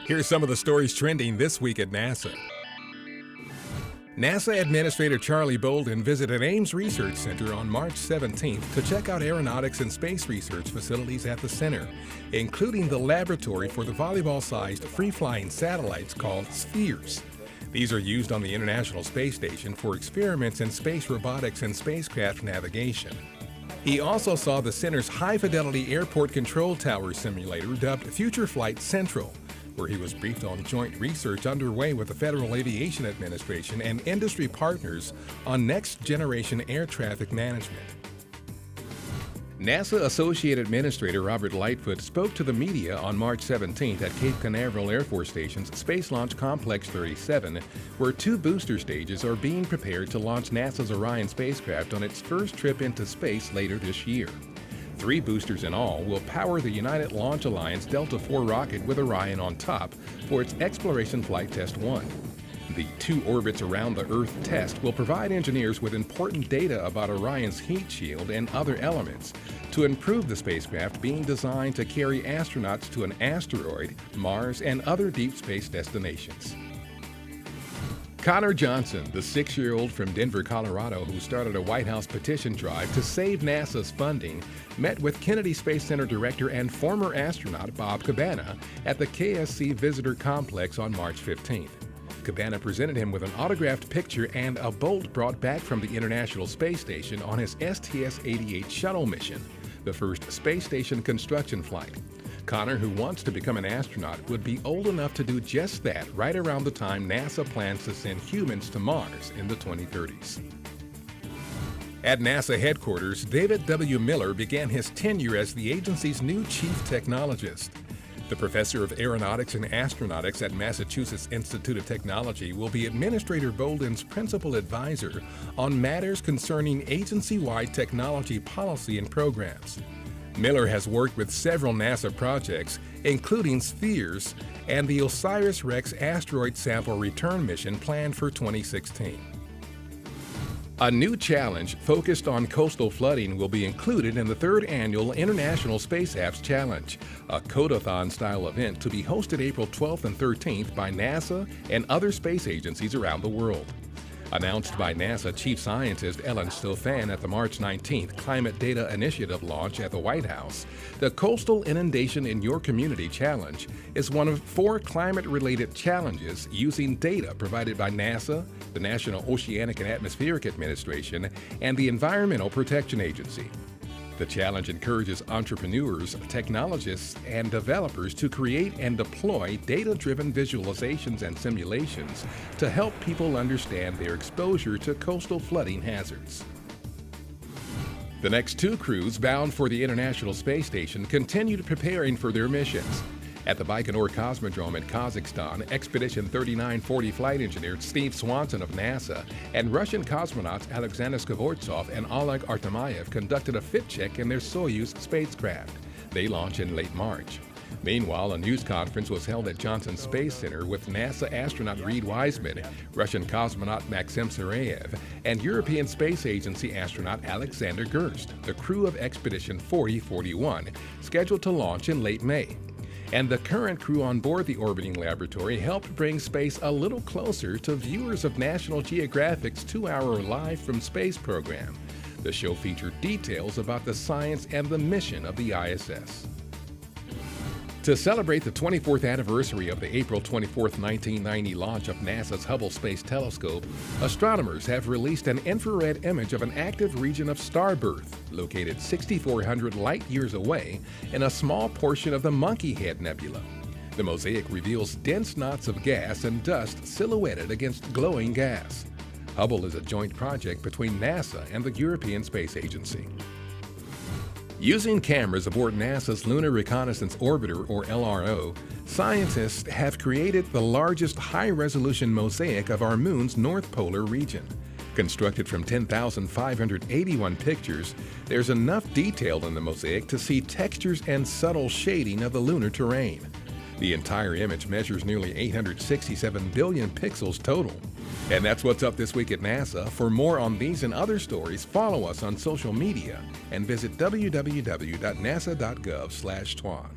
Here's some of the stories trending this week at NASA. NASA Administrator Charlie Bolden visited Ames Research Center on March 17th to check out aeronautics and space research facilities at the center, including the laboratory for the volleyball-sized free-flying satellites called Spheres. These are used on the International Space Station for experiments in space robotics and spacecraft navigation. He also saw the center's high-fidelity airport control tower simulator dubbed Future Flight Central, where he was briefed on joint research underway with the Federal Aviation Administration and industry partners on next-generation air traffic management. NASA Associate Administrator Robert Lightfoot spoke to the media on March 17th at Cape Canaveral Air Force Station's Space Launch Complex 37, where 2 booster stages are being prepared to launch NASA's Orion spacecraft on its first trip into space later this year. 3 boosters in all will power the United Launch Alliance Delta IV rocket with Orion on top for its Exploration Flight Test 1. The 2 orbits around the Earth test will provide engineers with important data about Orion's heat shield and other elements to improve the spacecraft being designed to carry astronauts to an asteroid, Mars, and other deep space destinations. Connor Johnson, the 6-year-old from Denver, Colorado, who started a White House petition drive to save NASA's funding, met with Kennedy Space Center Director and former astronaut Bob Cabana at the KSC Visitor Complex on March 15th. Cabana presented him with an autographed picture and a bolt brought back from the International Space Station on his STS-88 shuttle mission, the first space station construction flight. Connor, who wants to become an astronaut, would be old enough to do just that right around the time NASA plans to send humans to Mars in the 2030s. At NASA headquarters, David W. Miller began his tenure as the agency's new chief technologist. The professor of aeronautics and astronautics at Massachusetts Institute of Technology will be Administrator Bolden's principal advisor on matters concerning agency-wide technology policy and programs. Miller has worked with several NASA projects, including Spheres and the OSIRIS-REx asteroid sample return mission planned for 2016. A new challenge focused on coastal flooding will be included in the 3rd annual International Space Apps Challenge, a codathon-style event to be hosted April 12th and 13th by NASA and other space agencies around the world. Announced by NASA Chief Scientist Ellen Stofan at the March 19th Climate Data Initiative launch at the White House, the Coastal Inundation in Your Community Challenge is one of 4 climate-related challenges using data provided by NASA, the National Oceanic and Atmospheric Administration, and the Environmental Protection Agency. The challenge encourages entrepreneurs, technologists, and developers to create and deploy data-driven visualizations and simulations to help people understand their exposure to coastal flooding hazards. The next 2 crews bound for the International Space Station continued preparing for their missions. At the Baikonur Cosmodrome in Kazakhstan, Expedition 3940 flight engineer Steve Swanson of NASA and Russian cosmonauts Alexander Skvortsov and Oleg Artemayev conducted a fit check in their Soyuz spacecraft. They launch in late March. Meanwhile, a news conference was held at Johnson Space Center with NASA astronaut Reid Wiseman, Russian cosmonaut Maxim Sergeyev, and European Space Agency astronaut Alexander Gerst, the crew of Expedition 4041, scheduled to launch in late May. And the current crew on board the orbiting laboratory helped bring space a little closer to viewers of National Geographic's 2-hour Live from Space program. The show featured details about the science and the mission of the ISS. To celebrate the 24th anniversary of the April 24, 1990 launch of NASA's Hubble Space Telescope, astronomers have released an infrared image of an active region of starbirth located 6,400 light-years away in a small portion of the Monkey Head Nebula. The mosaic reveals dense knots of gas and dust silhouetted against glowing gas. Hubble is a joint project between NASA and the European Space Agency. Using cameras aboard NASA's Lunar Reconnaissance Orbiter, or LRO, scientists have created the largest high-resolution mosaic of our Moon's North Polar region. Constructed from 10,581 pictures, there's enough detail in the mosaic to see textures and subtle shading of the lunar terrain. The entire image measures nearly 867 billion pixels total. And that's what's up this week at NASA. For more on these and other stories, follow us on social media and visit www.nasa.gov/twan.